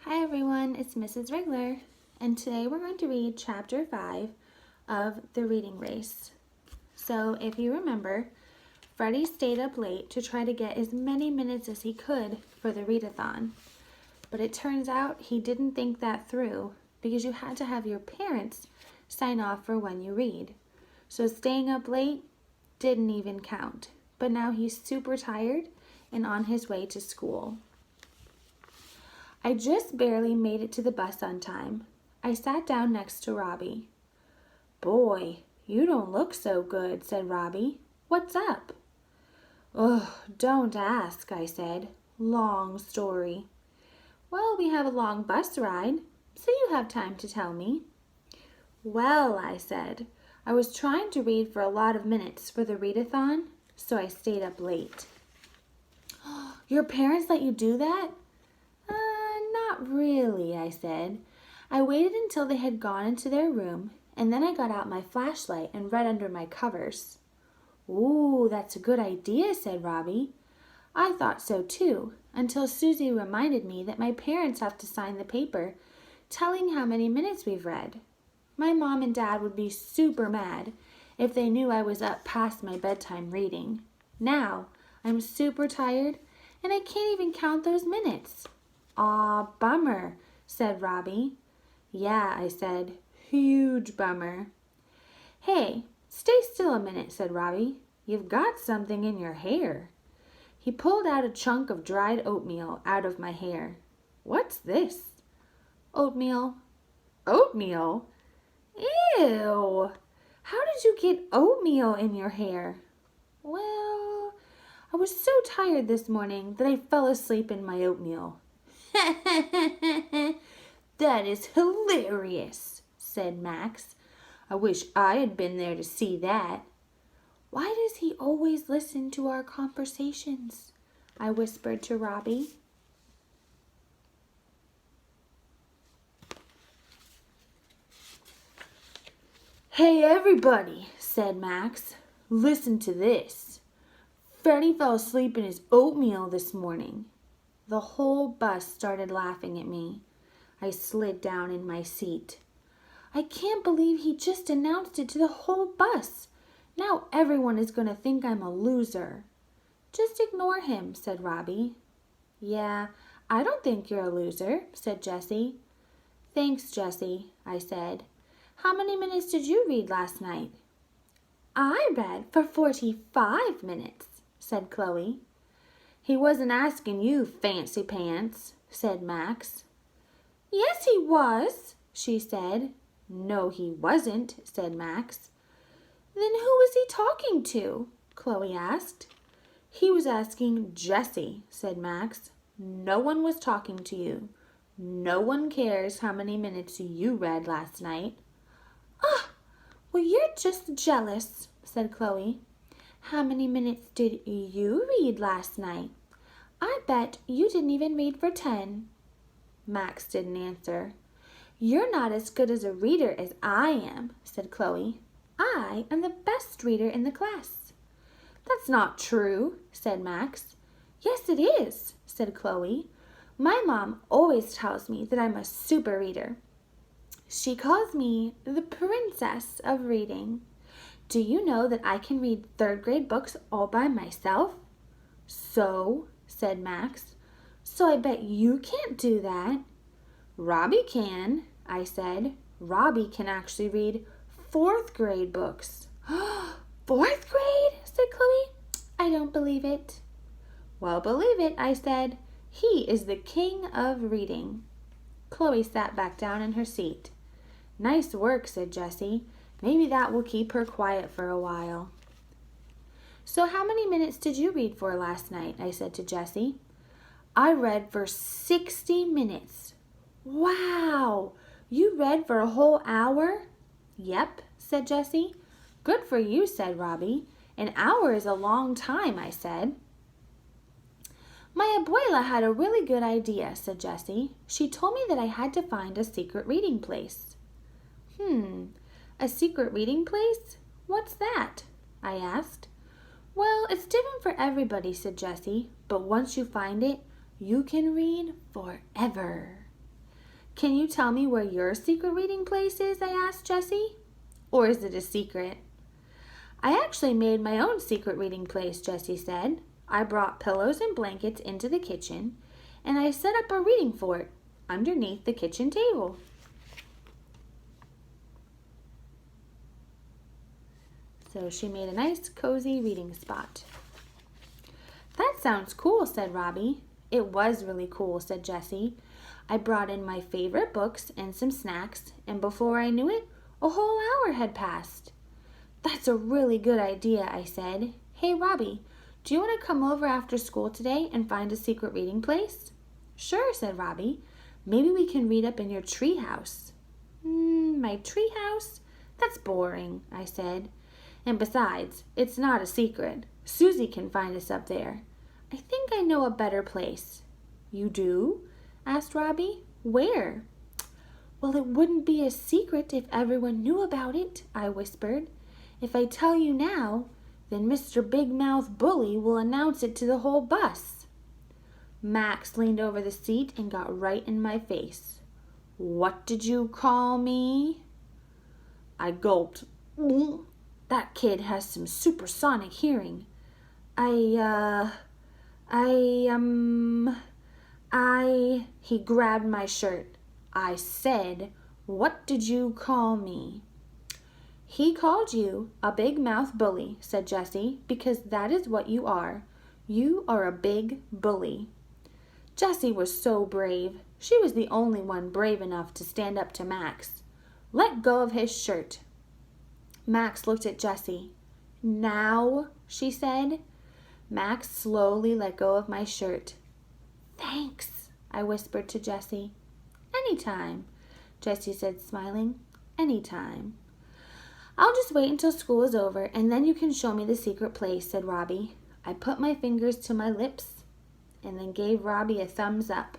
Hi everyone, it's Mrs. Wrigler, and today we're going to read Chapter 5 of The Reading Race. So if you remember, Freddie stayed up late to try to get as many minutes as he could for the readathon. But it turns out he didn't think that through because you had to have your parents sign off for when you read. So staying up late didn't even count. But now he's super tired and on his way to school. I just barely made it to the bus on time. I sat down next to Robbie. "Boy, you don't look so good," said Robbie. "What's up?" "Ugh, don't ask," I said. "Long story." "Well, we have a long bus ride, so you have time to tell me." "Well," I said, "I was trying to read for a lot of minutes for the readathon, so I stayed up late." "Your parents let you do that?" "Not really," I said. "I waited until they had gone into their room, and then I got out my flashlight and read under my covers." "Ooh, that's a good idea," said Robbie. "I thought so too, until Susie reminded me that my parents have to sign the paper telling how many minutes we've read. My mom and dad would be super mad if they knew I was up past my bedtime reading. Now, I'm super tired, and I can't even count those minutes." "Aw, bummer," said Robbie. "Yeah," I said, "huge bummer." "Hey, stay still a minute," said Robbie. "You've got something in your hair." He pulled out a chunk of dried oatmeal out of my hair. "What's this?" "Oatmeal." "Oatmeal? Ew! How did you get oatmeal in your hair?" "Well, I was so tired this morning that I fell asleep in my oatmeal." "That is hilarious," said Max. "I wish I had been there to see that." "Why does he always listen to our conversations?" I whispered to Robbie. "Hey everybody," said Max. "Listen to this. Freddie fell asleep in his oatmeal this morning." The whole bus started laughing at me. I slid down in my seat. "I can't believe he just announced it to the whole bus. Now everyone is going to think I'm a loser." "Just ignore him," said Robbie. "Yeah, I don't think you're a loser," said Jessie. "Thanks, Jessie," I said. "How many minutes did you read last night?" "I read for 45 minutes, said Chloe. "He wasn't asking you, fancy pants," said Max. "Yes, he was," she said. "No, he wasn't," said Max. "Then who was he talking to?" Chloe asked. "He was asking Jessie," said Max. "No one was talking to you. No one cares how many minutes you read last night." "Ah, well, you're just jealous," said Chloe. "How many minutes did you read last night? I bet you didn't even read for 10. Max didn't answer. "You're not as good as a reader as I am," said Chloe. "I am the best reader in the class." "That's not true," said Max. "Yes, it is," said Chloe. "My mom always tells me that I'm a super reader. She calls me the princess of reading. Do you know that I can read third-grade books all by myself?" "So?" said Max. "So I bet you can't do that." "Robbie can," I said. "Robbie can actually read fourth-grade books." "Fourth grade?" said Chloe. "I don't believe it." "Well, believe it," I said. "He is the king of reading." Chloe sat back down in her seat. "Nice work," said Jessie. "Maybe that will keep her quiet for a while." "So how many minutes did you read for last night?" I said to Jessie. "I read for 60 minutes. "Wow! You read for a whole hour?" "Yep," said Jessie. "Good for you," said Robbie. "An hour is a long time," I said. "My abuela had a really good idea," said Jessie. "She told me that I had to find a secret reading place." A secret reading place? What's that?" I asked. "Well, it's different for everybody," said Jessie. "But once you find it, you can read forever." Can you tell me where your secret reading place is? I asked Jessie. Or is it a secret? I actually made my own secret reading place, Jessie said. I brought pillows and blankets into the kitchen, and I set up a reading fort underneath the kitchen table. So she made a nice, cozy reading spot. That sounds cool, said Robbie. It was really cool, said Jessie. I brought in my favorite books and some snacks, and before I knew it, a whole hour had passed. That's a really good idea, I said. Hey, Robbie, do you want to come over after school today and find a secret reading place? Sure, said Robbie. Maybe we can read up in your tree house. My tree house? That's boring, I said. And besides, it's not a secret. Susie can find us up there. I think I know a better place. You do? Asked Robbie. Where? Well, it wouldn't be a secret if everyone knew about it, I whispered. If I tell you now, then Mr. Big Mouth Bully will announce it to the whole bus. Max leaned over the seat and got right in my face. What did you call me? I gulped. That kid has some supersonic hearing. He grabbed my shirt. I said, what did you call me? He called you a big mouth bully, said Jessie, because that is what you are. You are a big bully. Jessie was so brave. She was the only one brave enough to stand up to Max. Let go of his shirt. Max looked at Jessie. Now, she said. Max slowly let go of my shirt. Thanks, I whispered to Jessie. Anytime, Jessie said, smiling. Anytime. I'll just wait until school is over, and then you can show me the secret place, said Robbie. I put my fingers to my lips and then gave Robbie a thumbs up.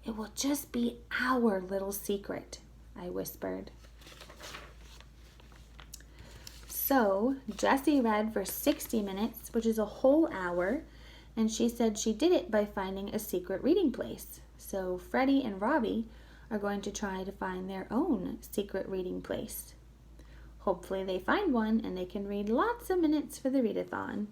It will just be our little secret, I whispered. So Jessie read for 60 minutes, which is a whole hour, and she said she did it by finding a secret reading place. So Freddie and Robbie are going to try to find their own secret reading place. Hopefully they find one and they can read lots of minutes for the readathon.